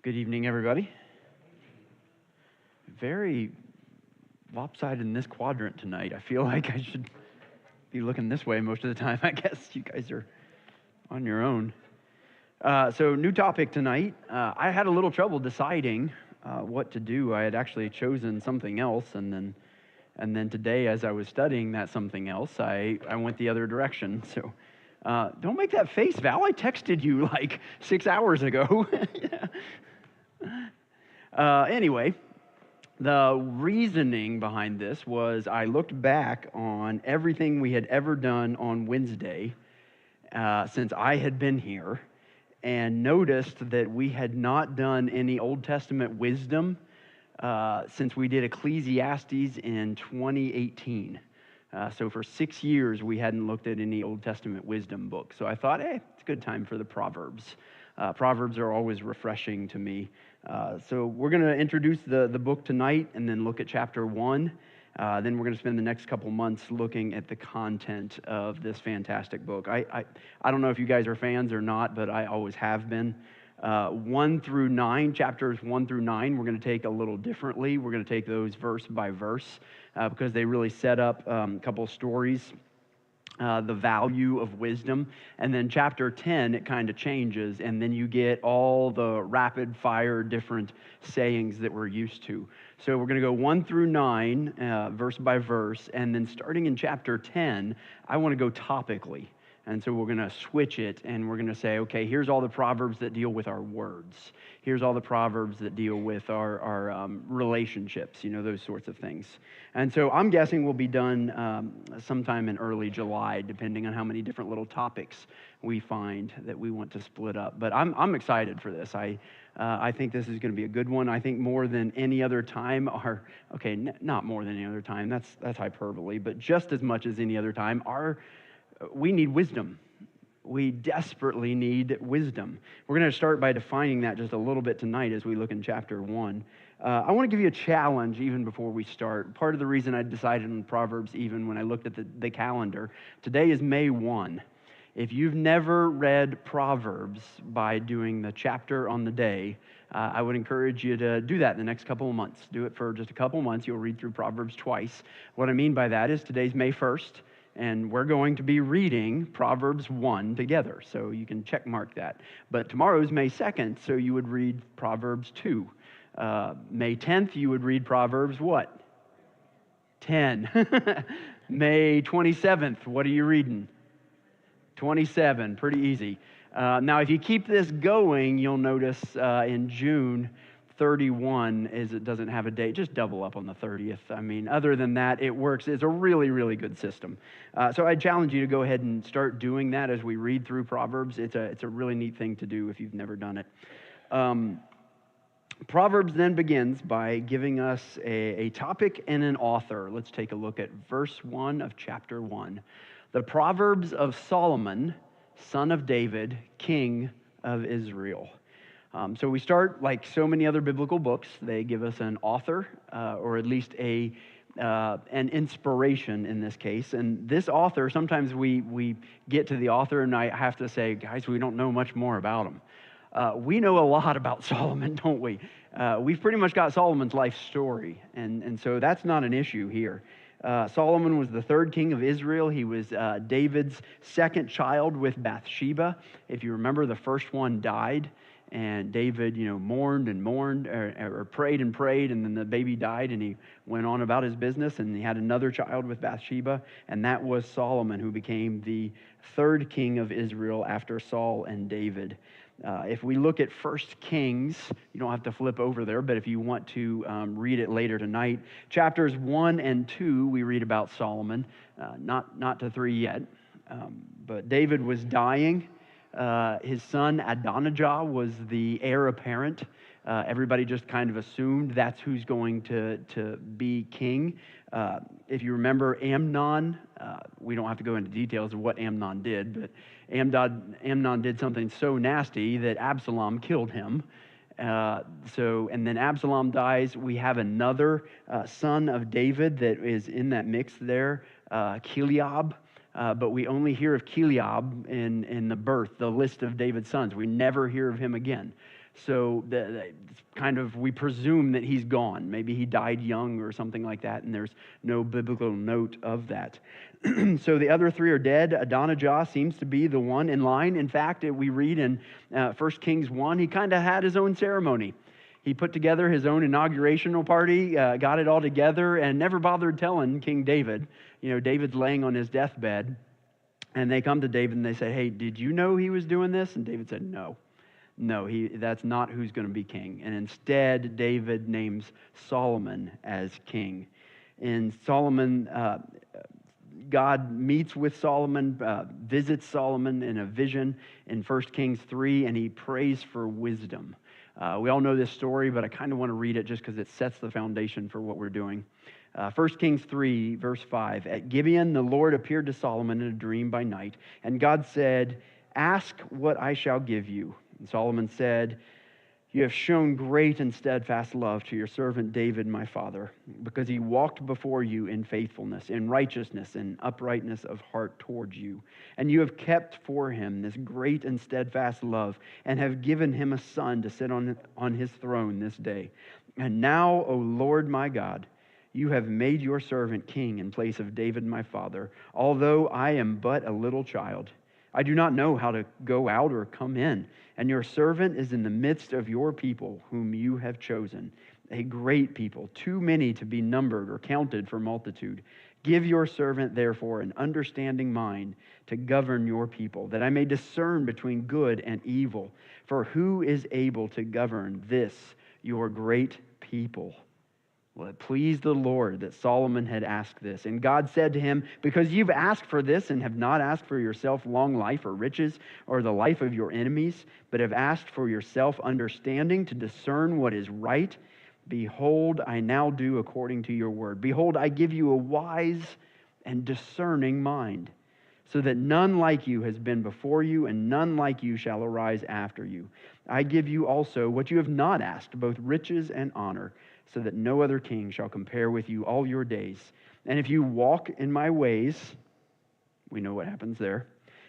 Good evening, everybody. Very lopsided in this quadrant tonight. I feel like I should be looking this way most of the time. I guess you guys are on your own. So new topic tonight. I had a little trouble deciding what to do. I had actually chosen something else, and then today, as I was studying that something else, I went the other direction. So don't make that face, Val. I texted you like 6 hours ago. Anyway, the reasoning behind this was I looked back on everything we had ever done on Wednesday since I had been here and noticed that we had not done any Old Testament wisdom since we did Ecclesiastes in 2018. So for 6 years, we hadn't looked at any Old Testament wisdom book. So I thought, hey, it's a good time for the Proverbs. Proverbs are always refreshing to me. So we're going to introduce the book tonight and then look at chapter 1. Then we're going to spend the next couple months looking at the content of this fantastic book. I don't know if you guys are fans or not, but I always have been. 1 through 9, chapters 1 through 9, we're going to take a little differently. We're going to take those verse by verse because they really set up a couple stories. The value of wisdom. And then chapter 10, it kind of changes, and then you get all the rapid fire different sayings that we're used to. So we're going to go 1 through 9, verse by verse, and then starting in chapter 10, I want to go topically. And so we're going to switch it, and we're going to say, okay, here's all the Proverbs that deal with our words. Here's all the Proverbs that deal with our relationships, those sorts of things. And so I'm guessing we'll be done sometime in early July, depending on how many different little topics we find that we want to split up. But I'm excited for this. I think this is going to be a good one. I think more than any other time, not more than any other time, that's hyperbole, but just as much as any other time, we need wisdom. We desperately need wisdom. We're going to start by defining that just a little bit tonight as we look in chapter 1. I want to give you a challenge even before we start. Part of the reason I decided on Proverbs even when I looked at the calendar, today is May 1. If you've never read Proverbs by doing the chapter on the day, I would encourage you to do that in the next couple of months. Do it for just a couple of months. You'll read through Proverbs twice. What I mean by that is today's May 1st. And we're going to be reading Proverbs 1 together, so you can check mark that. But tomorrow's May 2nd, so you would read Proverbs 2. May 10th, you would read Proverbs what? 10. May 27th, what are you reading? 27, pretty easy. Now, if you keep this going, you'll notice in June, 31 it doesn't have a date. Just double up on the 30th. I mean, other than that, it works. It's a really, really good system. So I challenge you to go ahead and start doing that as we read through Proverbs. It's a really neat thing to do if you've never done it. Proverbs then begins by giving us a topic and an author. Let's take a look at verse 1 of chapter 1. The Proverbs of Solomon, son of David, king of Israel. So we start like so many other biblical books. They give us an author, or at least an inspiration in this case. And this author, sometimes we get to the author, and I have to say, guys, we don't know much more about him. We know a lot about Solomon, don't we? We've pretty much got Solomon's life story, and so that's not an issue here. Solomon was the third king of Israel. He was David's second child with Bathsheba. If you remember, the first one died. And David, mourned and mourned, or prayed and prayed, and then the baby died, and he went on about his business, and he had another child with Bathsheba, and that was Solomon, who became the third king of Israel after Saul and David. If we look at 1 Kings, you don't have to flip over there, but if you want to read it later tonight, chapters 1 and 2, we read about Solomon, not to 3 yet, but David was dying. His son Adonijah was the heir apparent. Everybody just kind of assumed that's who's going to be king. If you remember Amnon, we don't have to go into details of what Amnon did, but Amnon did something so nasty that Absalom killed him. And then Absalom dies. We have another son of David that is in that mix there, Chileab. But we only hear of Chileab in the birth, the list of David's sons. We never hear of him again. So it's kind of, we presume that he's gone. Maybe he died young or something like that, and there's no biblical note of that. So the other three are dead. Adonijah seems to be the one in line. In fact, we read in 1 Kings 1, he kind of had his own ceremony. He put together his own inaugurational party, got it all together, and never bothered telling King David. David's laying on his deathbed, and they come to David and they say, hey, did you know he was doing this? And David said, no, that's not who's going to be king. And instead, David names Solomon as king. And Solomon, God meets with Solomon, visits Solomon in a vision in 1 Kings 3, and he prays for wisdom. We all know this story, but I kind of want to read it just because it sets the foundation for what we're doing. 1 Kings 3, verse 5. At Gibeon, the Lord appeared to Solomon in a dream by night, and God said, ask what I shall give you. And Solomon said, you have shown great and steadfast love to your servant David, my father, because he walked before you in faithfulness, in righteousness, and uprightness of heart towards you. And you have kept for him this great and steadfast love, and have given him a son to sit on his throne this day. And now, O Lord my God, you have made your servant king in place of David, my father, although I am but a little child. I do not know how to go out or come in, and your servant is in the midst of your people, whom you have chosen, a great people, too many to be numbered or counted for multitude. Give your servant, therefore, an understanding mind to govern your people, that I may discern between good and evil. For who is able to govern this, your great people? Well, it pleased the Lord that Solomon had asked this. And God said to him, because you've asked for this and have not asked for yourself long life or riches or the life of your enemies, but have asked for yourself understanding to discern what is right, behold, I now do according to your word. Behold, I give you a wise and discerning mind, so that none like you has been before you, and none like you shall arise after you. I give you also what you have not asked, both riches and honor, so that no other king shall compare with you all your days. And if you walk in my ways, we know what happens there,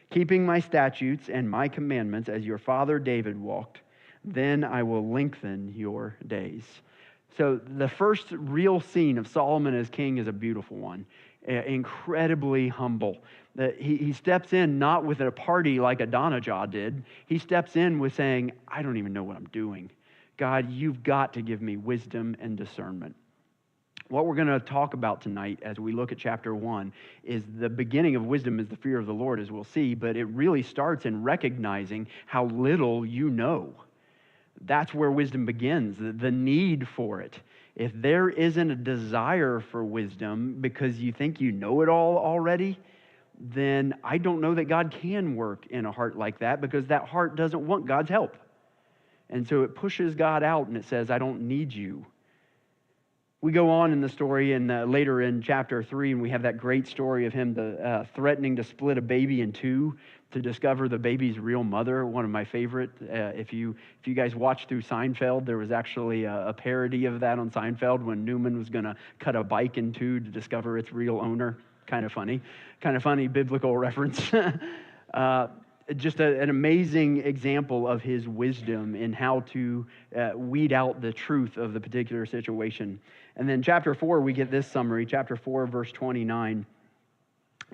keeping my statutes and my commandments as your father David walked, then I will lengthen your days. So the first real scene of Solomon as king is a beautiful one, incredibly humble. He steps in not with a party like Adonijah did. He steps in with saying, I don't even know what I'm doing. God, you've got to give me wisdom and discernment. What we're going to talk about tonight as we look at chapter 1 is the beginning of wisdom is the fear of the Lord, as we'll see, but it really starts in recognizing how little you know. That's where wisdom begins, the need for it. If there isn't a desire for wisdom because you think you know it all already, then I don't know that God can work in a heart like that, because that heart doesn't want God's help. And so it pushes God out and it says, I don't need you. We go on in the story and later in chapter 3, and we have that great story of him threatening to split a baby in two to discover the baby's real mother. One of my favorite. If you guys watch through Seinfeld, there was actually a parody of that on Seinfeld when Newman was going to cut a bike in two to discover its real owner. Kind of funny biblical reference. Just an amazing example of his wisdom in how to weed out the truth of the particular situation. And then chapter 4, we get this summary. Chapter 4, verse 29.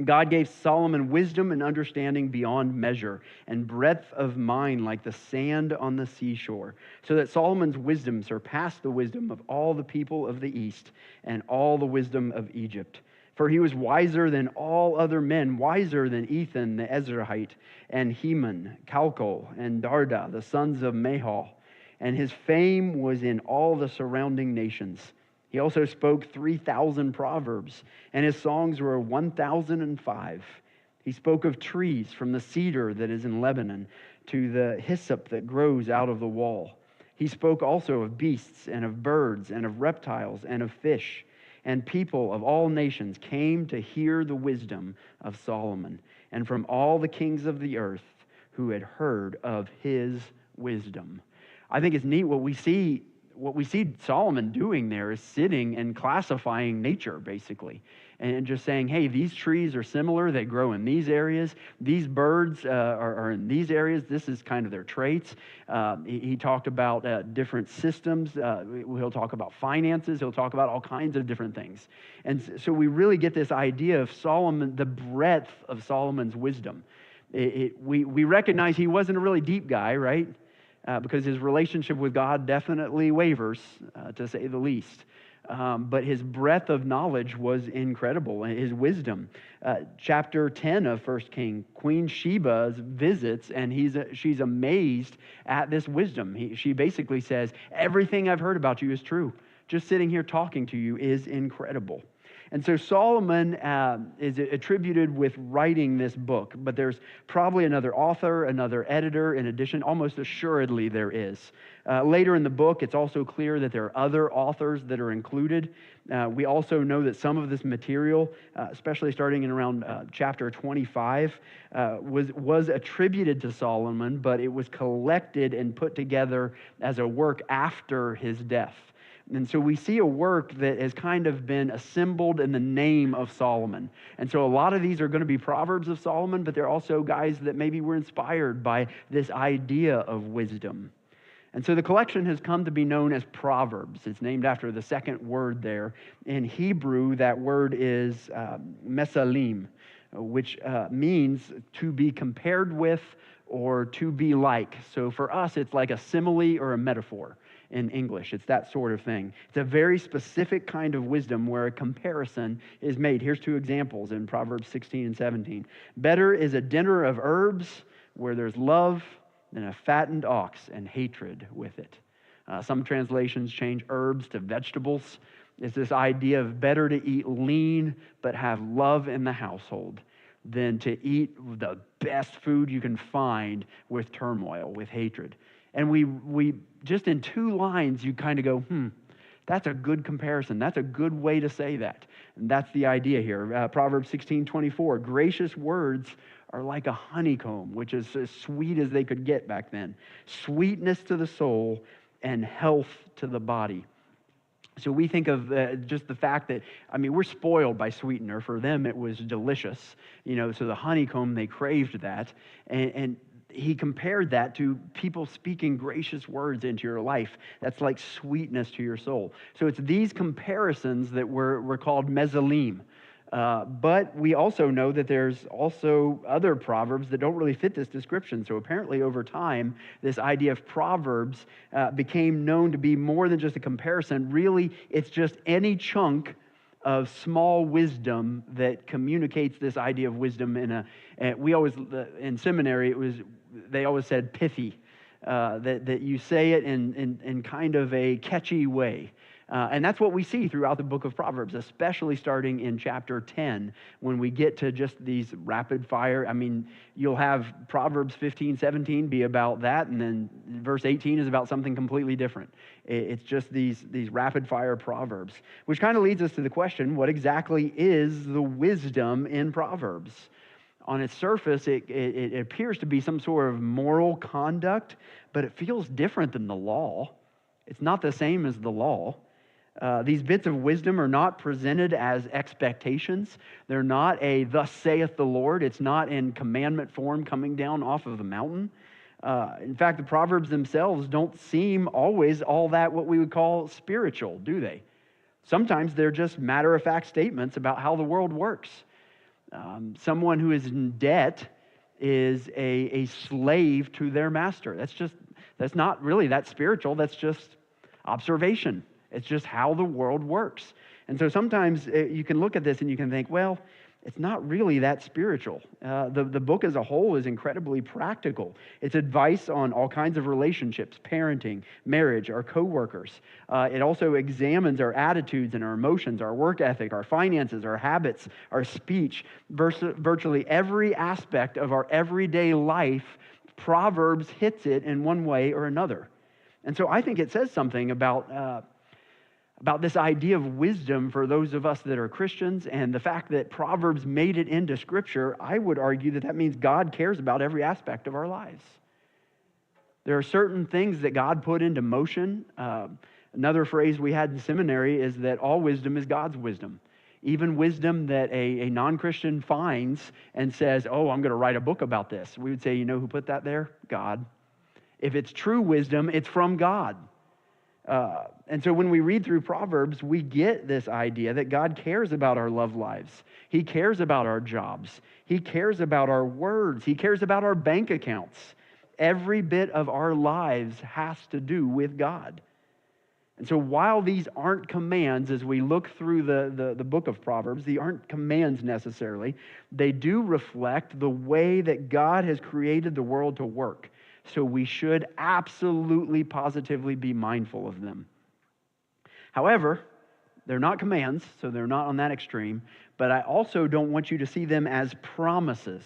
God gave Solomon wisdom and understanding beyond measure, and breadth of mind like the sand on the seashore, so that Solomon's wisdom surpassed the wisdom of all the people of the East and all the wisdom of Egypt. For he was wiser than all other men, wiser than Ethan the Ezrahite, and Heman, Calcol, and Darda, the sons of Mahal. And his fame was in all the surrounding nations. He also spoke 3,000 proverbs, and his songs were 1,005. He spoke of trees, from the cedar that is in Lebanon to the hyssop that grows out of the wall. He spoke also of beasts and of birds and of reptiles and of fish. And people of all nations came to hear the wisdom of Solomon, and from all the kings of the earth who had heard of his wisdom. I think it's neat what we see Solomon doing there is sitting and classifying nature, basically. and just saying, hey, these trees are similar. They grow in these areas. These birds are in these areas. This is kind of their traits. He talked about different systems. He'll talk about finances. He'll talk about all kinds of different things. And so we really get this idea of Solomon, the breadth of Solomon's wisdom. We recognize he wasn't a really deep guy, right? Because his relationship with God definitely wavers, to say the least. But his breadth of knowledge was incredible, and his wisdom. Chapter 10 of 1 King, Queen Sheba visits, and she's amazed at this wisdom. She basically says, everything I've heard about you is true. Just sitting here talking to you is incredible. And so Solomon is attributed with writing this book, but there's probably another author, another editor in addition. Almost assuredly there is. Later in the book, it's also clear that there are other authors that are included. We also know that some of this material, especially starting in around chapter 25, was attributed to Solomon, but it was collected and put together as a work after his death. And so we see a work that has kind of been assembled in the name of Solomon. And so a lot of these are going to be Proverbs of Solomon, but they're also guys that maybe were inspired by this idea of wisdom. And so the collection has come to be known as Proverbs. It's named after the second word there. In Hebrew, that word is mesalim, which means to be compared with or to be like. So for us, it's like a simile or a metaphor. In English. It's that sort of thing. It's a very specific kind of wisdom where a comparison is made. Here's two examples in Proverbs 16 and 17. Better is a dinner of herbs where there's love than a fattened ox and hatred with it. Some translations change herbs to vegetables. It's this idea of better to eat lean but have love in the household than to eat the best food you can find with turmoil, with hatred. And we just in two lines, you kind of go, that's a good comparison. That's a good way to say that. And that's the idea here. Proverbs 16:24, gracious words are like a honeycomb, which is as sweet as they could get back then. Sweetness to the soul and health to the body. So we think of just the fact that, we're spoiled by sweetener. For them, it was delicious. So the honeycomb, they craved that. And he compared that to people speaking gracious words into your life. That's like sweetness to your soul. So it's these comparisons that were called mesalim. But we also know that there's also other proverbs that don't really fit this description. So apparently over time, this idea of proverbs became known to be more than just a comparison. Really, it's just any chunk of small wisdom that communicates this idea of wisdom we always, in seminary, they always said pithy, that you say it in kind of a catchy way. And that's what we see throughout the book of Proverbs, especially starting in chapter 10, when we get to just these rapid fire. You'll have Proverbs 15, 17 be about that, and then verse 18 is about something completely different. It's just these rapid fire Proverbs, which kind of leads us to the question, what exactly is the wisdom in Proverbs? On its surface, it appears to be some sort of moral conduct, but it feels different than the law. It's not the same as the law. These bits of wisdom are not presented as expectations. They're not a thus saith the Lord. It's not in commandment form coming down off of the mountain. In fact, the Proverbs themselves don't seem always all that what we would call spiritual, do they? Sometimes they're just matter-of-fact statements about how the world works. Someone who is in debt is a slave to their master. That's not really that spiritual. That's just observation. It's just how the world works. And so sometimes you can look at this and you can think, well, it's not really that spiritual. The book as a whole is incredibly practical. It's advice on all kinds of relationships, parenting, marriage, our coworkers. It also examines our attitudes and our emotions, our work ethic, our finances, our habits, our speech. Virtually every aspect of our everyday life, Proverbs hits it in one way or another. And so I think it says something about this idea of wisdom for those of us that are Christians, and the fact that Proverbs made it into Scripture. I would argue that means God cares about every aspect of our lives. There are certain things that God put into motion. Another phrase we had in seminary is that all wisdom is God's wisdom. even wisdom that a non-Christian finds and says, oh, I'm going to write a book about this. We would say, you know who put that there? God. If it's true wisdom, it's from God. And so when we read through Proverbs, we get this idea that God cares about our love lives. He cares about our jobs. He cares about our words. He cares about our bank accounts. Every bit of our lives has to do with God. And so while these aren't commands, as we look through the book of Proverbs, they aren't commands necessarily, they do reflect the way that God has created the world to work. So we should absolutely, positively be mindful of them. However, they're not commands, so they're not on that extreme, but I also don't want you to see them as promises.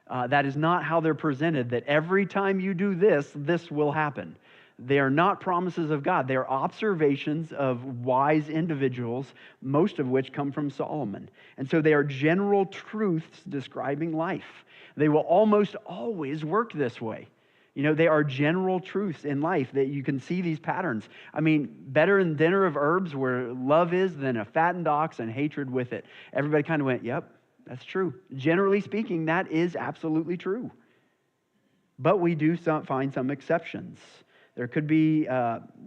That is not how they're presented, that every time you do this, this will happen. They are not promises of God. They are observations of wise individuals, most of which come from Solomon. And so they are general truths describing life. They will almost always work this way. You know, they are general truths in life that you can see these patterns. I mean, better in dinner of herbs where love is than a fattened ox and hatred with it. Everybody kind of went, yep, that's true. Generally speaking, that is absolutely true. But we do find some exceptions. There could be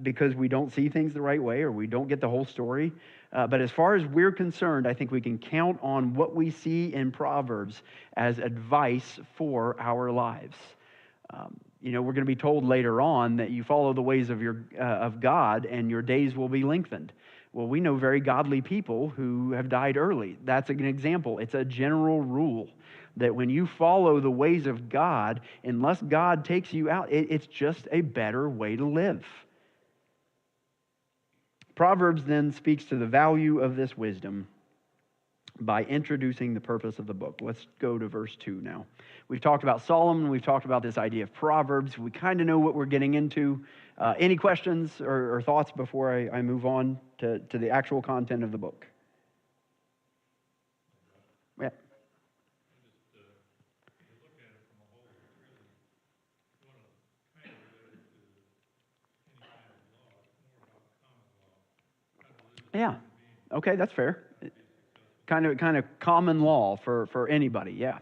because we don't see things the right way or we don't get the whole story. But as far as we're concerned, I think we can count on what we see in Proverbs as advice for our lives. You know, we're going to be told later on that you follow the ways of God and your days will be lengthened. Well, we know very godly people who have died early. That's an example. It's a general rule that when you follow the ways of God, unless God takes you out, it's just a better way to live. Proverbs then speaks to the value of this wisdom by introducing the purpose of the book. Let's go to verse 2 now. We've talked about Solomon. We've talked about this idea of Proverbs. We kind of know what we're getting into. Any questions or thoughts before I move on to the actual content of the book? Yeah. Yeah. Okay, that's fair. Kind of common law for anybody. Yeah.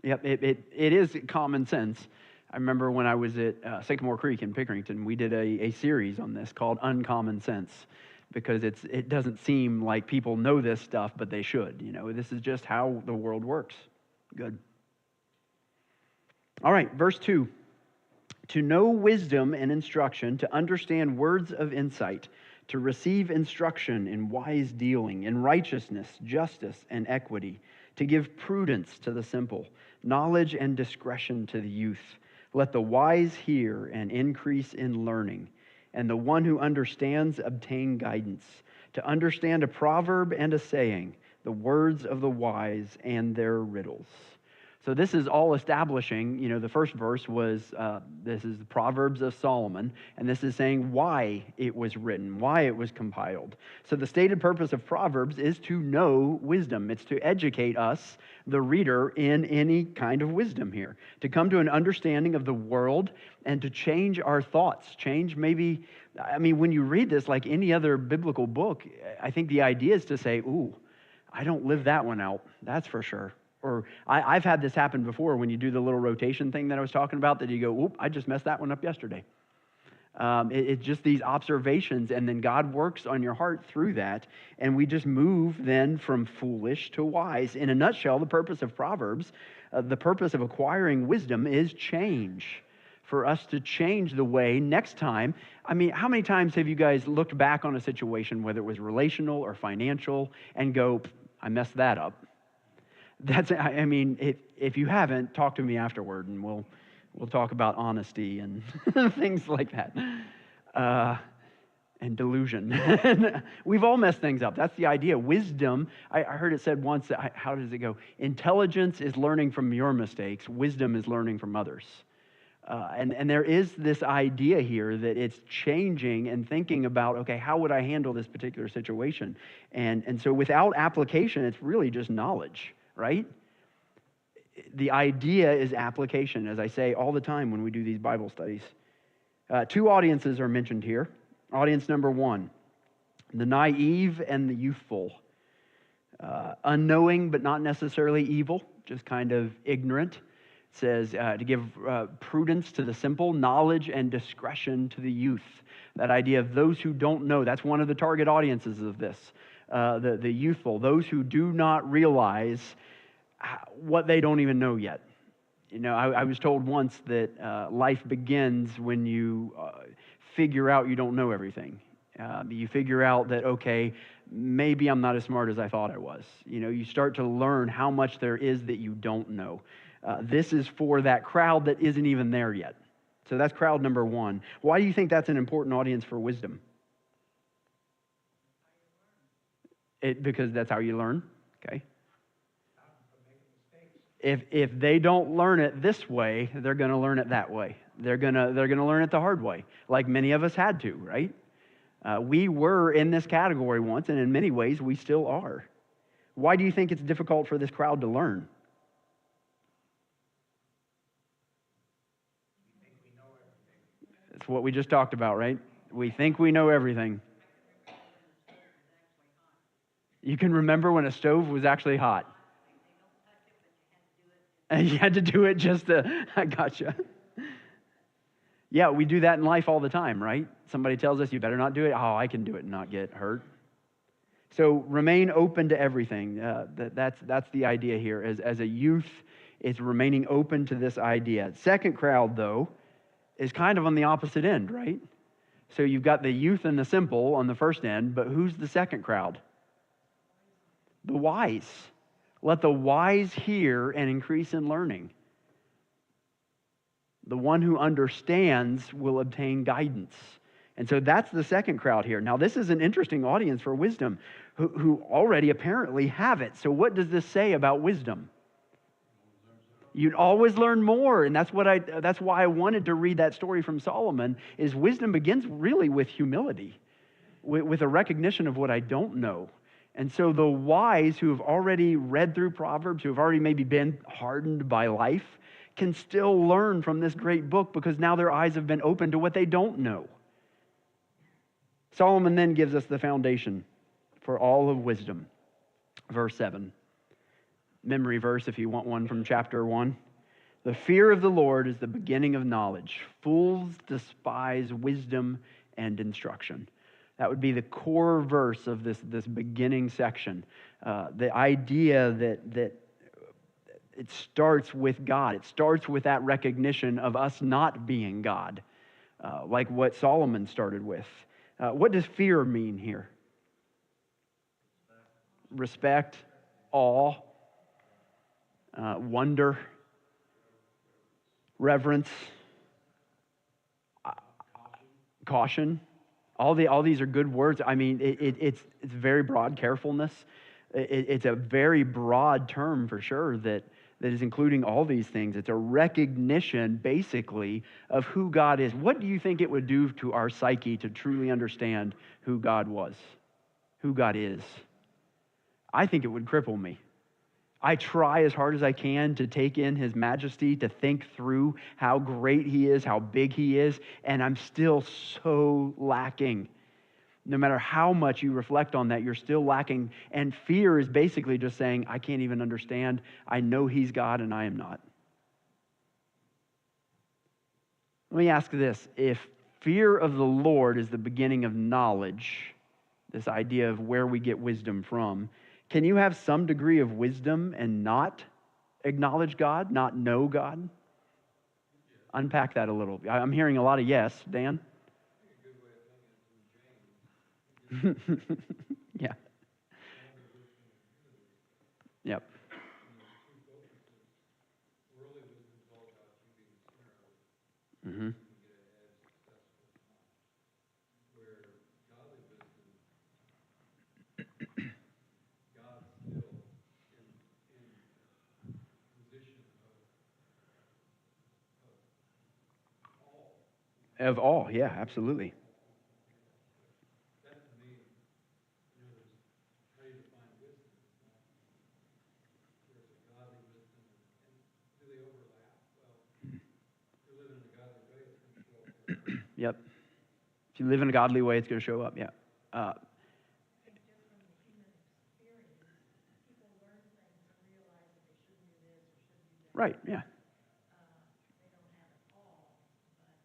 Yep. It is common sense. I remember when I was at Sycamore Creek in Pickerington, we did a series on this called Uncommon Sense, because it doesn't seem like people know this stuff, but they should. You know, this is just how the world works. Good. All right, verse 2. To know wisdom and instruction, to understand words of insight, to receive instruction in wise dealing, in righteousness, justice, and equity, to give prudence to the simple, knowledge and discretion to the youth. Let the wise hear and increase in learning, and the one who understands obtain guidance. To understand a proverb and a saying, the words of the wise and their riddles. So this is all establishing, you know, the first verse was, this is the Proverbs of Solomon, and this is saying why it was written, why it was compiled. So the stated purpose of Proverbs is to know wisdom. It's to educate us, the reader, in any kind of wisdom here, to come to an understanding of the world and to change our thoughts, change maybe, I mean, when you read this, like any other biblical book, I think the idea is to say, ooh, I don't live that one out, that's for sure. Or I've had this happen before when you do the little rotation thing that I was talking about, that you go, oop, I just messed that one up yesterday. It's just these observations, and then God works on your heart through that, and we just move then from foolish to wise. In a nutshell, the purpose of Proverbs, the purpose of acquiring wisdom is change. For us to change the way next time. I mean, how many times have you guys looked back on a situation, whether it was relational or financial, and go, I messed that up? That's, I mean, if you haven't, talk to me afterward, and we'll talk about honesty and things like that, and delusion. We've all messed things up. That's the idea. Wisdom, I heard it said once, how does it go? Intelligence is learning from your mistakes. Wisdom is learning from others. And there is this idea here that it's changing and thinking about, okay, how would I handle this particular situation? And so without application, it's really just knowledge. Right? The idea is application, as I say all the time when we do these Bible studies. Two audiences are mentioned here. Audience number one, The naive and the youthful. Unknowing, but not necessarily evil, just kind of ignorant. It says to give prudence to the simple, knowledge and discretion to the youth. That idea of those who don't know, that's one of the target audiences of this. The youthful, those who do not realize what they don't even know yet. You know, I was told once that life begins when you figure out you don't know everything. You figure out that, okay, maybe I'm not as smart as I thought I was. You know, you start to learn how much there is that you don't know. This is for that crowd that isn't even there yet. So that's crowd number one. Why do you think that's an important audience for wisdom? Because that's how you learn. Okay. If they don't learn it this way, they're going to learn it that way. They're going to learn it the hard way, like many of us had to, right? We were in this category once, and in many ways, we still are. Why do you think it's difficult for this crowd to learn? It's what we just talked about, right? We think we know everything. You can remember when a stove was actually hot. And you had to do it just to, I gotcha. Yeah, we do that in life all the time, right? Somebody tells us, you better not do it. Oh, I can do it and not get hurt. So remain open to everything. That's the idea here. As a youth, it's remaining open to this idea. Second crowd, though, is kind of on the opposite end, right? So you've got the youth and the simple on the first end, but who's the second crowd? The wise. Let the wise hear and increase in learning. The one who understands will obtain guidance. And so that's the second crowd here. Now, this is an interesting audience for wisdom who already apparently have it. So what does this say about wisdom? You'd always learn more, and that's why I wanted to read that story from Solomon, is wisdom begins really with humility, with a recognition of what I don't know. And so the wise who have already read through Proverbs, who have already maybe been hardened by life, can still learn from this great book because now their eyes have been opened to what they don't know. Solomon then gives us the foundation for all of wisdom. Verse 7. Memory verse if you want one from chapter 1. The fear of the Lord is the beginning of knowledge. Fools despise wisdom and instruction. That would be the core verse of this beginning section. The idea that it starts with God. It starts with that recognition of us not being God, like what Solomon started with. What does fear mean here? Respect, awe, wonder, reverence, caution. All these are good words. I mean, it's very broad. Carefulness. It's a very broad term for sure that is including all these things. It's a recognition, basically, of who God is. What do you think it would do to our psyche to truly understand who God was, who God is? I think it would cripple me. I try as hard as I can to take in His majesty, to think through how great He is, how big He is, and I'm still so lacking. No matter how much you reflect on that, you're still lacking. And fear is basically just saying, I can't even understand. I know He's God and I am not. Let me ask this. If fear of the Lord is the beginning of knowledge, this idea of where we get wisdom from, can you have some degree of wisdom and not acknowledge God, not know God? Unpack that a little. I'm hearing a lot of yes. Dan? Yeah. Yep. Mm-hmm. Of all, yeah, absolutely. Yep. If you live in a godly way, it's going to show up, yeah. Right, yeah. They don't have it all, but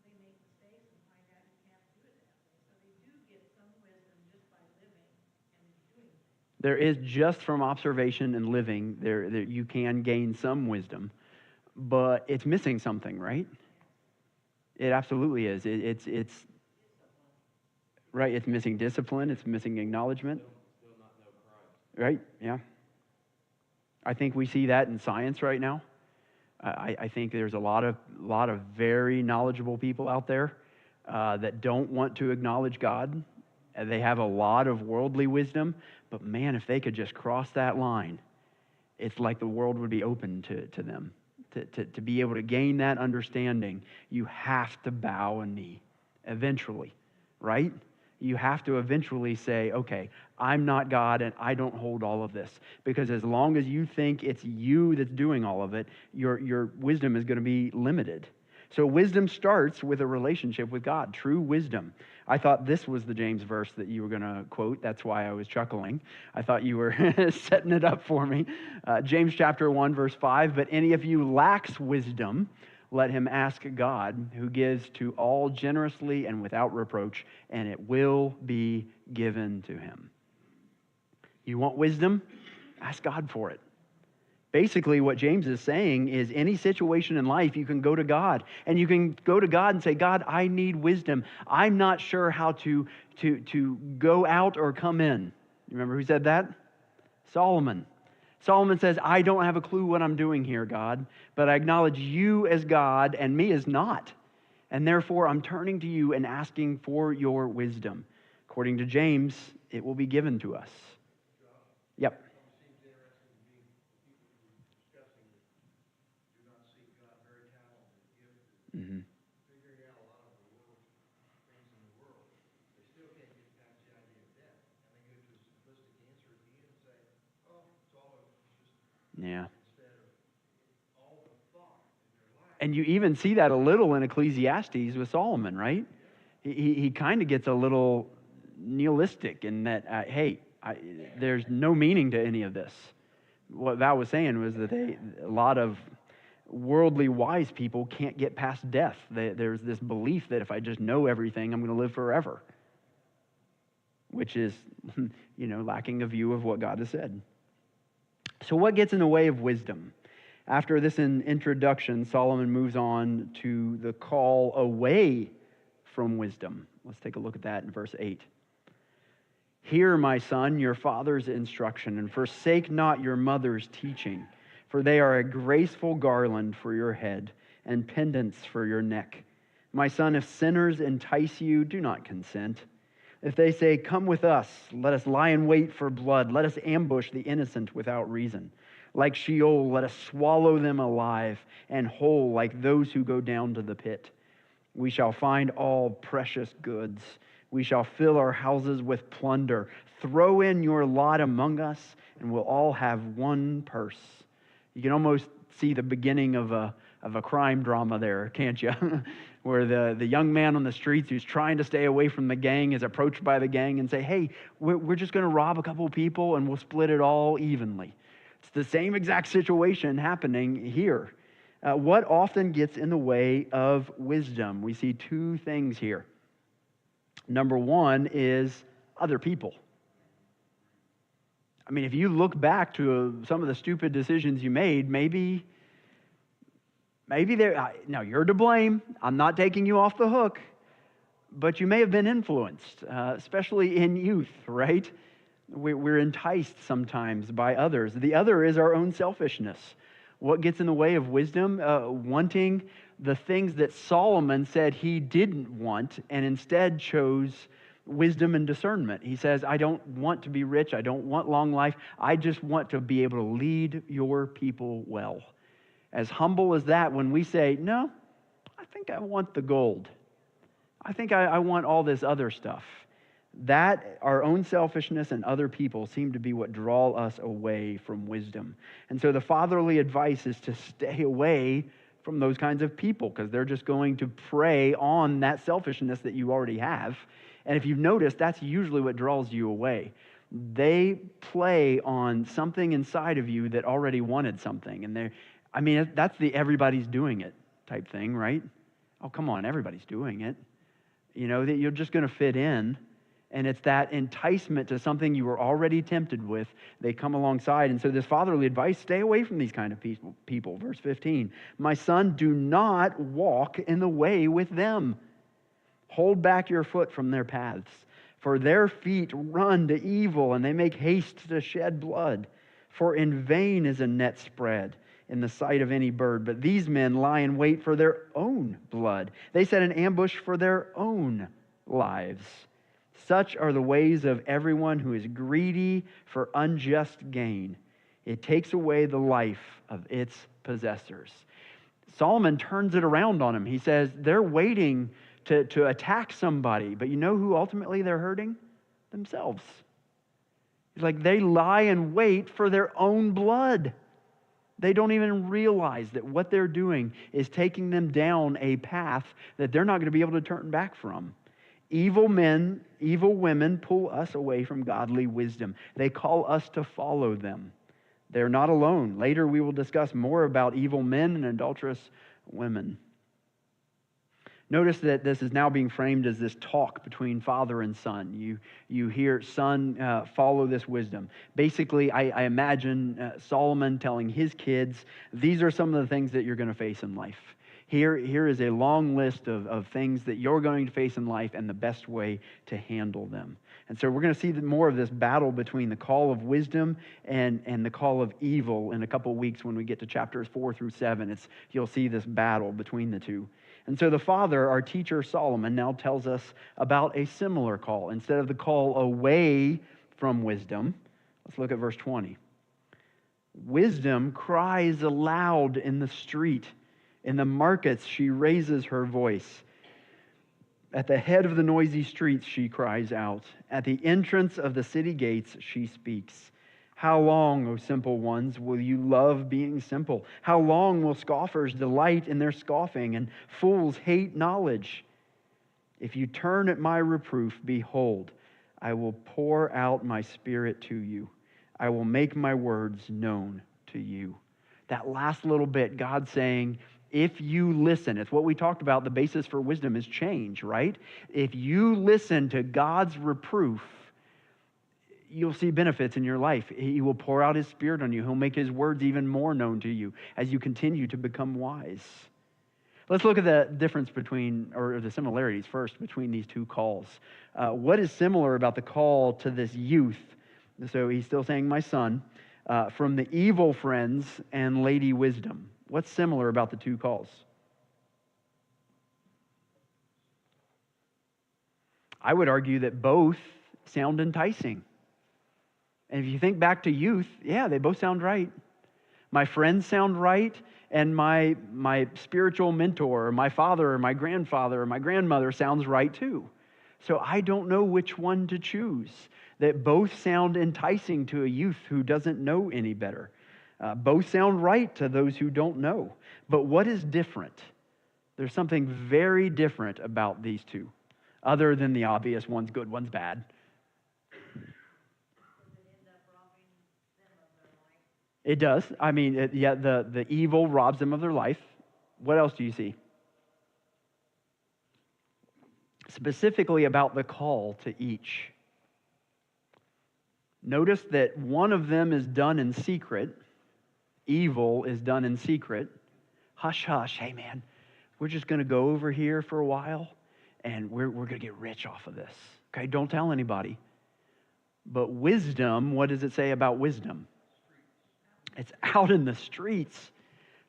they make mistakes and find out you can't do it that way. So they do get some wisdom just by living and doing things. There is, just from observation and living, there you can gain some wisdom, but it's missing something, right? It absolutely is. It's right. It's missing discipline. It's missing acknowledgement. Still not know Christ. Right? Yeah. I think we see that in science right now. I think there's a lot of very knowledgeable people out there that don't want to acknowledge God. They have a lot of worldly wisdom, but man, if they could just cross that line, it's like the world would be open to them. To be able to gain that understanding, you have to bow a knee eventually, right? You have to eventually say, okay, I'm not God and I don't hold all of this. Because as long as you think it's you that's doing all of it, your wisdom is going to be limited. So wisdom starts with a relationship with God, true wisdom. I thought this was the James verse that you were going to quote. That's why I was chuckling. I thought you were setting it up for me. James chapter 1, verse 5, but any of you lacks wisdom, let him ask God, who gives to all generously and without reproach, and it will be given to him. You want wisdom? Ask God for it. Basically, what James is saying is any situation in life, you can go to God. And you can go to God and say, God, I need wisdom. I'm not sure how to go out or come in. You remember who said that? Solomon. Solomon says, I don't have a clue what I'm doing here, God, but I acknowledge you as God and me as not. And therefore, I'm turning to you and asking for your wisdom. According to James, it will be given to us. Yep. Mm-hmm. Figuring out a lot of the world's things in the world. They still can't get past the idea of death. And they go to a simplistic answer at the end and say, oh, it's all over. It's just Yeah. instead of all the thought in their life. And you even see that a little in Ecclesiastes with Solomon, right? He kind of gets a little nihilistic in that, there's no meaning to any of this. What Val was saying was that a lot of worldly wise people can't get past death. There's this belief that if I just know everything, I'm going to live forever, which is, lacking a view of what God has said. So what gets in the way of wisdom? After this introduction, Solomon moves on to the call away from wisdom. Let's take a look at that in verse 8. Hear, my son, your father's instruction, and forsake not your mother's teaching, for they are a graceful garland for your head and pendants for your neck. My son, if sinners entice you, do not consent. If they say, come with us, let us lie in wait for blood, let us ambush the innocent without reason. Like Sheol, let us swallow them alive, and whole like those who go down to the pit. We shall find all precious goods. We shall fill our houses with plunder. Throw in your lot among us, and we'll all have one purse. You can almost see the beginning of a crime drama there, can't you? Where the young man on the streets who's trying to stay away from the gang is approached by the gang and say, hey, we're just going to rob a couple of people and we'll split it all evenly. It's the same exact situation happening here. What often gets in the way of wisdom? We see two things here. Number one is other people. I mean, if you look back to some of the stupid decisions you made, maybe now you're to blame. I'm not taking you off the hook, but you may have been influenced, especially in youth, right? We're enticed sometimes by others. The other is our own selfishness. What gets in the way of wisdom? Wanting the things that Solomon said he didn't want and instead chose wisdom and discernment. He says, I don't want to be rich. I don't want long life. I just want to be able to lead your people well. As humble as that, when we say, no, I think I want the gold. I think I want all this other stuff. That, our own selfishness and other people seem to be what draw us away from wisdom. And so the fatherly advice is to stay away from those kinds of people because they're just going to prey on that selfishness that you already have. And if you've noticed, that's usually what draws you away. they play on something inside of you that already wanted something. And that's the everybody's doing it type thing, right? Oh, come on, everybody's doing it. That you're just going to fit in. And it's that enticement to something you were already tempted with. They come alongside. And so this fatherly advice, stay away from these kind of people. Verse 15, my son, do not walk in the way with them. Hold back your foot from their paths. For their feet run to evil, and they make haste to shed blood. For in vain is a net spread in the sight of any bird. But these men lie in wait for their own blood. They set an ambush for their own lives. Such are the ways of everyone who is greedy for unjust gain. It takes away the life of its possessors. Solomon turns it around on him. He says they're waiting to attack somebody, but you know who ultimately they're hurting? Themselves. It's like they lie in wait for their own blood. They don't even realize that what they're doing is taking them down a path that they're not going to be able to turn back from. Evil men, evil women pull us away from godly wisdom. They call us to follow them. They're not alone. Later we will discuss more about evil men and adulterous women. Notice that this is now being framed as this talk between father and son. You hear, son, follow this wisdom. Basically, I imagine Solomon telling his kids, these are some of the things that you're going to face in life. Here is a long list of things that you're going to face in life and the best way to handle them. And so we're going to see more of this battle between the call of wisdom and the call of evil in a couple of weeks when we get to chapters 4 through 7. You'll see this battle between the two. And so the father, our teacher Solomon, now tells us about a similar call. Instead of the call away from wisdom, let's look at verse 20. Wisdom cries aloud in the street. In the markets, she raises her voice. At the head of the noisy streets, she cries out. At the entrance of the city gates, she speaks. How long, O simple ones, will you love being simple? How long will scoffers delight in their scoffing and fools hate knowledge? If you turn at my reproof, behold, I will pour out my spirit to you. I will make my words known to you. That last little bit, God saying, if you listen, it's what we talked about, the basis for wisdom is change, right? If you listen to God's reproof, you'll see benefits in your life. He will pour out His Spirit on you. He'll make His words even more known to you as you continue to become wise. Let's look at the difference between, or the similarities first, between these two calls. What is similar about the call to this youth? So he's still saying, my son, from the evil friends and Lady Wisdom. What's similar about the two calls? I would argue that both sound enticing. And if you think back to youth, yeah, they both sound right. My friends sound right, and my spiritual mentor, or my father, or my grandfather, or my grandmother sounds right too. So I don't know which one to choose. That both sound enticing to a youth who doesn't know any better. Both sound right to those who don't know. But what is different? There's something very different about these two, other than the obvious, one's good, one's bad. It does. I mean, the evil robs them of their life. What else do you see? Specifically about the call to each. Notice that one of them is done in secret. Evil is done in secret. Hush, hush. Hey, man, we're just going to go over here for a while, and we're going to get rich off of this. Okay, don't tell anybody. But wisdom, what does it say about wisdom? It's out in the streets.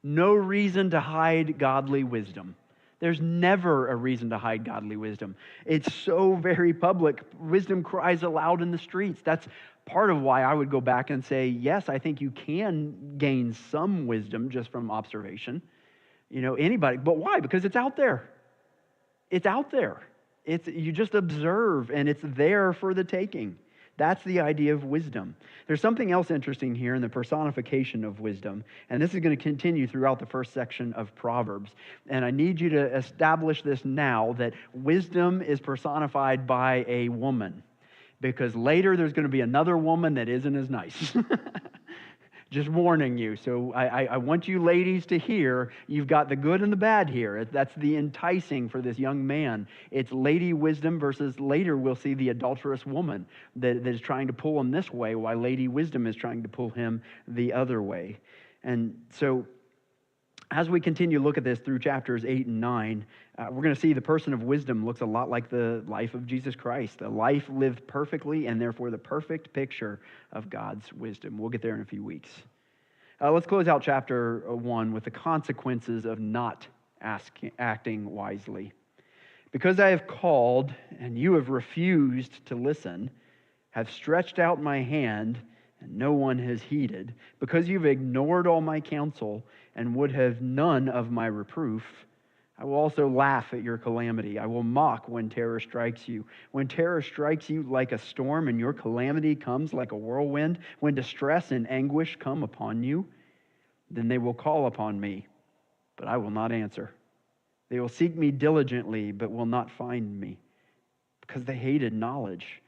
No reason to hide godly wisdom. There's never a reason to hide godly wisdom. It's so very public. Wisdom cries aloud in the streets. That's part of why I would go back and say, yes, I think you can gain some wisdom just from observation. Anybody. But why? Because it's out there. It's out there. You just observe, and it's there for the taking. That's the idea of wisdom. There's something else interesting here in the personification of wisdom, and this is going to continue throughout the first section of Proverbs. And I need you to establish this now, that wisdom is personified by a woman. because later there's going to be another woman that isn't as nice. Just warning you. So I want you ladies to hear, you've got the good and the bad here. That's the enticing for this young man. It's Lady Wisdom versus later we'll see the adulterous woman that is trying to pull him this way while Lady Wisdom is trying to pull him the other way. And so as we continue to look at this through chapters 8 and 9, we're going to see the person of wisdom looks a lot like the life of Jesus Christ, a life lived perfectly and therefore the perfect picture of God's wisdom. We'll get there in a few weeks. Let's close out chapter 1 with the consequences of not acting wisely. Because I have called and you have refused to listen, have stretched out my hand and no one has heeded, because you've ignored all my counsel and would have none of my reproof, I will also laugh at your calamity. I will mock when terror strikes you. When terror strikes you like a storm and your calamity comes like a whirlwind, when distress and anguish come upon you, then they will call upon me, but I will not answer. They will seek me diligently, but will not find me, because they hated knowledge.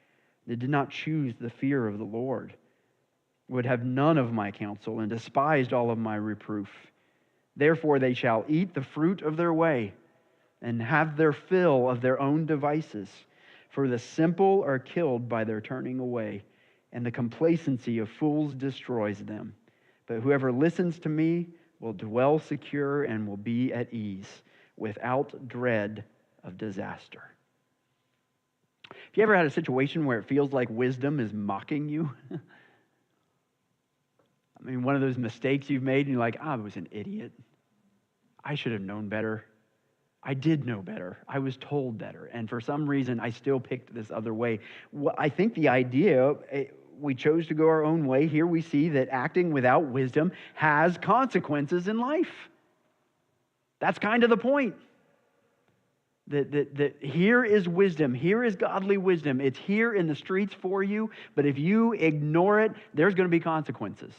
They did not choose the fear of the Lord, would have none of my counsel, and despised all of my reproof. Therefore they shall eat the fruit of their way, and have their fill of their own devices. For the simple are killed by their turning away, and the complacency of fools destroys them. But whoever listens to me will dwell secure and will be at ease, without dread of disaster. Have you ever had a situation where it feels like wisdom is mocking you? I mean, one of those mistakes you've made, and you're like, I was an idiot. I should have known better. I did know better. I was told better. And for some reason, I still picked this other way. Well, I think the idea, we chose to go our own way. Here we see that acting without wisdom has consequences in life. That's kind of the point. That here is wisdom. Here is godly wisdom. It's here in the streets for you. But if you ignore it, there's going to be consequences.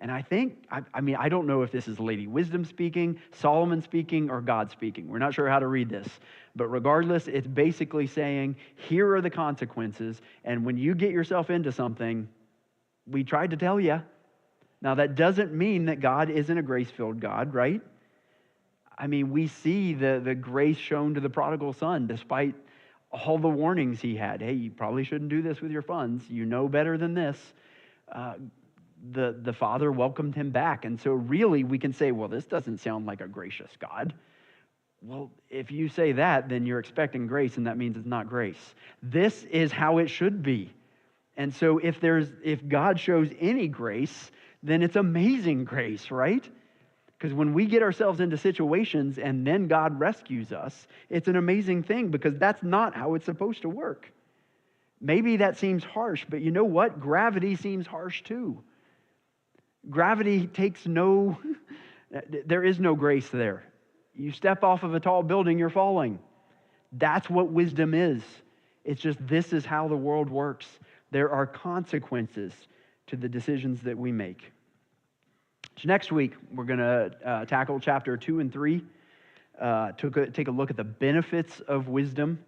And I think, I don't know if this is Lady Wisdom speaking, Solomon speaking, or God speaking. We're not sure how to read this. But regardless, it's basically saying, here are the consequences. And when you get yourself into something, we tried to tell you. Now, that doesn't mean that God isn't a grace-filled God, right? I mean, we see the grace shown to the prodigal son, despite all the warnings he had. Hey, you probably shouldn't do this with your funds. You know better than this. The father welcomed him back. And so really we can say, well, this doesn't sound like a gracious God. Well, if you say that, then you're expecting grace, and that means it's not grace. This is how it should be. And so if God shows any grace, then it's amazing grace, right? Because when we get ourselves into situations and then God rescues us, it's an amazing thing, because that's not how it's supposed to work. Maybe that seems harsh, but you know what? Gravity seems harsh too. Gravity takes there is no grace there. You step off of a tall building, you're falling. That's what wisdom is. It's just, this is how the world works. There are consequences to the decisions that we make. So next week, we're going to tackle chapter 2 and 3, take a look at the benefits of wisdom.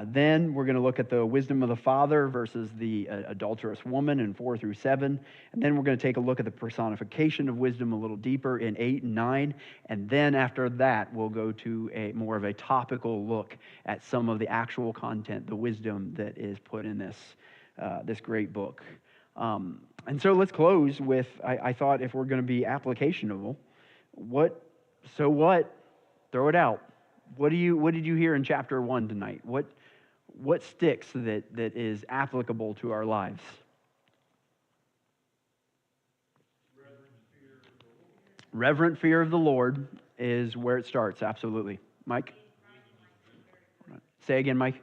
Then we're going to look at the wisdom of the father versus the adulterous woman in 4 through 7. And then we're going to take a look at the personification of wisdom a little deeper in 8 and 9. And then after that, we'll go to more of a topical look at some of the actual content, the wisdom that is put in this great book. And so let's close with, I thought if we're going to be applicationable, so what? Throw it out. What did you hear in chapter 1 tonight? What sticks that is applicable to our lives? Reverent fear of the Lord is where it starts, absolutely. Mike? Say again, Mike.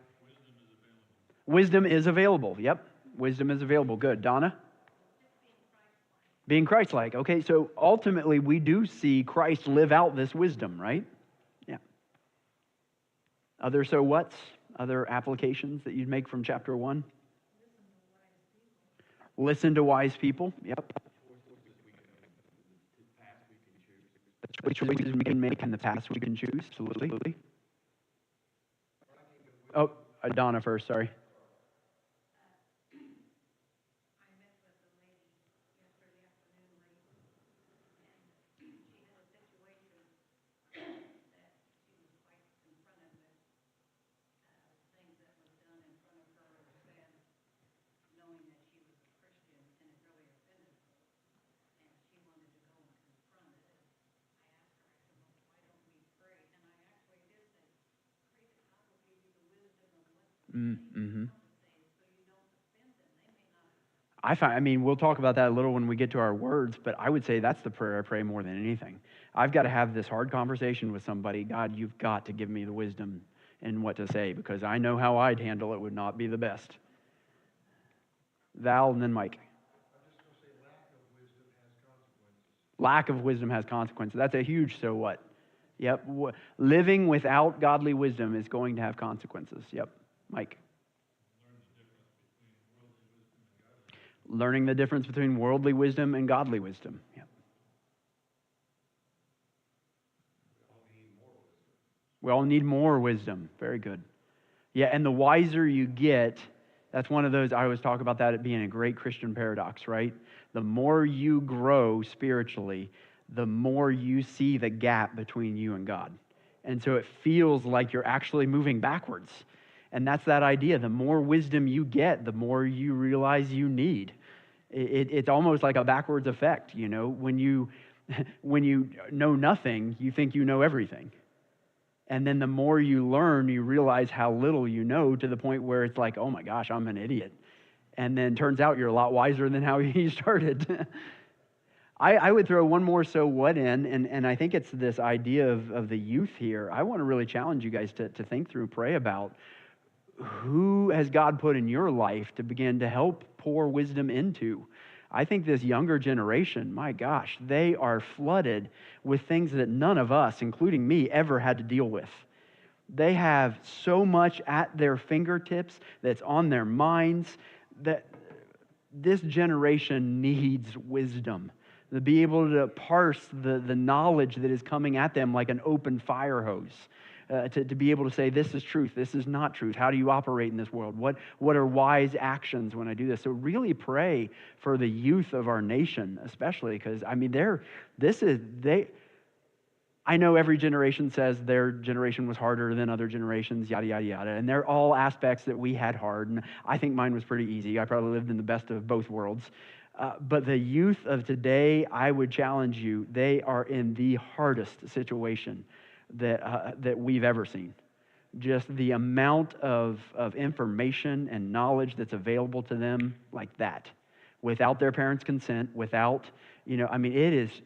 Wisdom is available. Yep. Wisdom is available. Good. Donna? Being Christ-like. Okay, so ultimately we do see Christ live out this wisdom, right? Yeah. Other so what's? Other applications that you'd make from chapter 1? Listen to wise people. Yep. The choices we can make in the past we can choose. Absolutely. Oh, Donna first, sorry. Mm-hmm. I mean, we'll talk about that a little when we get to our words, but I would say that's the prayer I pray more than anything. I've got to have this hard conversation with somebody. God, you've got to give me the wisdom in what to say, because I know how I'd handle it would not be the best. Val, and then Mike. I'm just going to say lack of wisdom has consequences. Lack of wisdom has consequences. That's a huge so what. Yep. Living without godly wisdom is going to have consequences. Yep. Mike. Learning the difference between worldly wisdom and godly wisdom. Yep. We all need more wisdom. Very good. Yeah, and the wiser you get, that's one of those, I always talk about that being a great Christian paradox, right? The more you grow spiritually, the more you see the gap between you and God. And so it feels like you're actually moving backwards. And that's that idea. The more wisdom you get, the more you realize you need. It's almost like a backwards effect, you know. When you know nothing, you think you know everything. And then the more you learn, you realize how little you know, to the point where it's like, oh my gosh, I'm an idiot. And then turns out you're a lot wiser than how you started. I would throw one more so what in, and I think it's this idea of the youth here. I want to really challenge you guys to think through, pray about, who has God put in your life to begin to help pour wisdom into? I think this younger generation, my gosh, they are flooded with things that none of us, including me, ever had to deal with. They have so much at their fingertips that's on their minds, that this generation needs wisdom. To be able to parse the knowledge that is coming at them like an open fire hose. To be able to say, this is truth, this is not truth. How do you operate in this world? What are wise actions when I do this? So really pray for the youth of our nation, especially, because, I mean, I know every generation says their generation was harder than other generations, yada, yada, yada. And they're all aspects that we had hard. And I think mine was pretty easy. I probably lived in the best of both worlds. But the youth of today, I would challenge you, they are in the hardest situation that we've ever seen. Just the amount of information and knowledge that's available to them like that, without their parents' consent, without, I mean,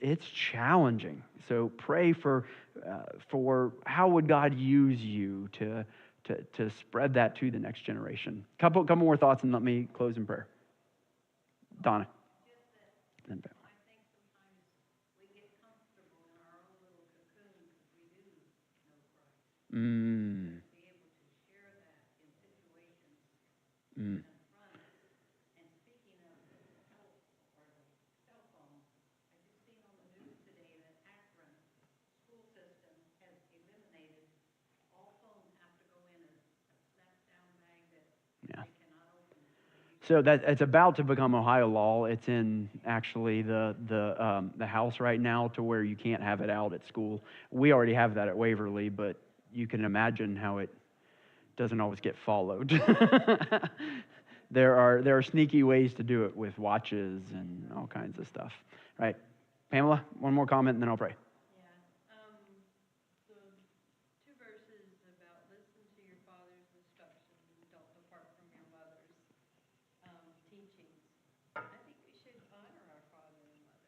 it's challenging. So pray for how would God use you to spread that to the next generation. Couple more thoughts, and let me close in prayer. Donna. Then Pam. Mm. Mm. Yeah. So that it's about to become Ohio law. It's in actually the House right now, to where you can't have it out at school. We already have that at Waverly, but you can imagine how it doesn't always get followed. There are sneaky ways to do it with watches and all kinds of stuff. Right, Pamela, one more comment and then I'll pray.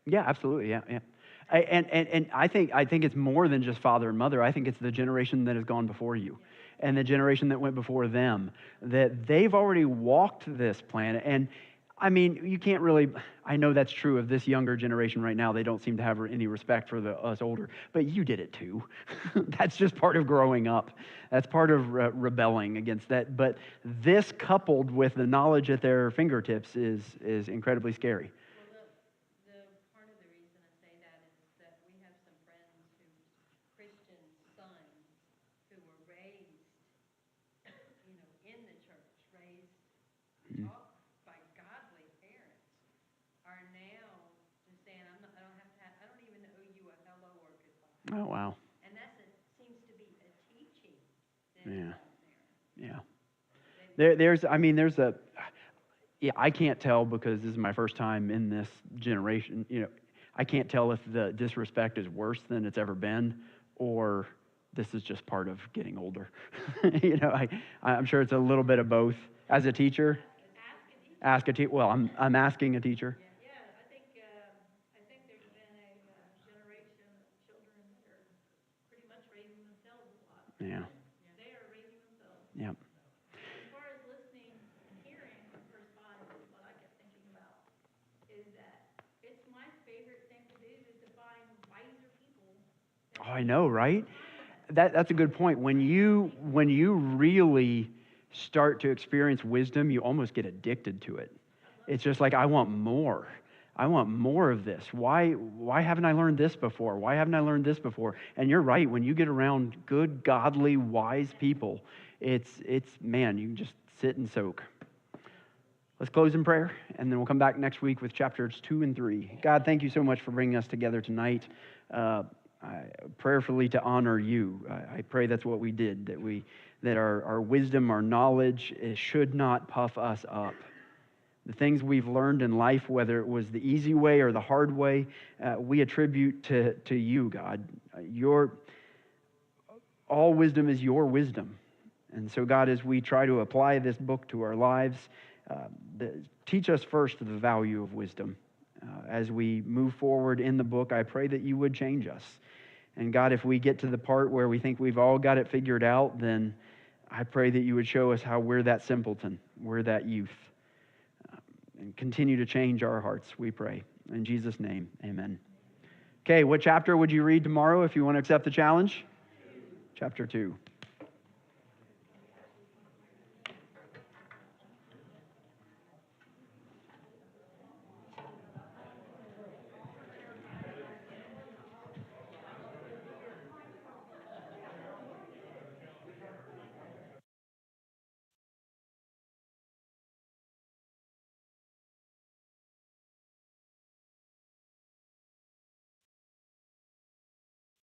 Yeah, absolutely. Yeah, yeah. And I think it's more than just father and mother. I think it's the generation that has gone before you, and the generation that went before them, that they've already walked this planet. And I mean, you can't really, I know that's true of this younger generation right now. They don't seem to have any respect for us older, but you did it too. That's just part of growing up. That's part of rebelling against that. But this, coupled with the knowledge at their fingertips, is incredibly scary. Oh, wow. And seems to be a teaching. Yeah. Yeah. I can't tell, because this is my first time in this generation. I can't tell if the disrespect is worse than it's ever been, or this is just part of getting older. I'm sure it's a little bit of both. As a teacher, ask a teacher. Well, I'm asking a teacher. Yeah, I think there's been a generation of children that are pretty much raising themselves a lot. Yeah. They are raising themselves. Yep. As far as listening and hearing from verse 5, what I kept thinking about is that it's my favorite thing to do is to find wiser people. Oh, I know, right? That's a good point. When you really start to experience wisdom, you almost get addicted to it. It's just like, I want more. I want more of this. Why haven't I learned this before? Why haven't I learned this before? And you're right, when you get around good, godly, wise people, it's man, you can just sit and soak. Let's close in prayer, and then we'll come back next week with chapters 2 and 3. God, thank you so much for bringing us together tonight. Prayerfully to honor you. I pray that's what we did, that our wisdom, our knowledge, it should not puff us up. The things we've learned in life, whether it was the easy way or the hard way, we attribute to you, God. All wisdom is your wisdom. And so, God, as we try to apply this book to our lives, teach us first the value of wisdom. As we move forward in the book, I pray that you would change us. And God, if we get to the part where we think we've all got it figured out, then I pray that you would show us how we're that simpleton, we're that youth. And continue to change our hearts, we pray. In Jesus' name, amen. Okay, what chapter would you read tomorrow if you want to accept the challenge? Chapter 2.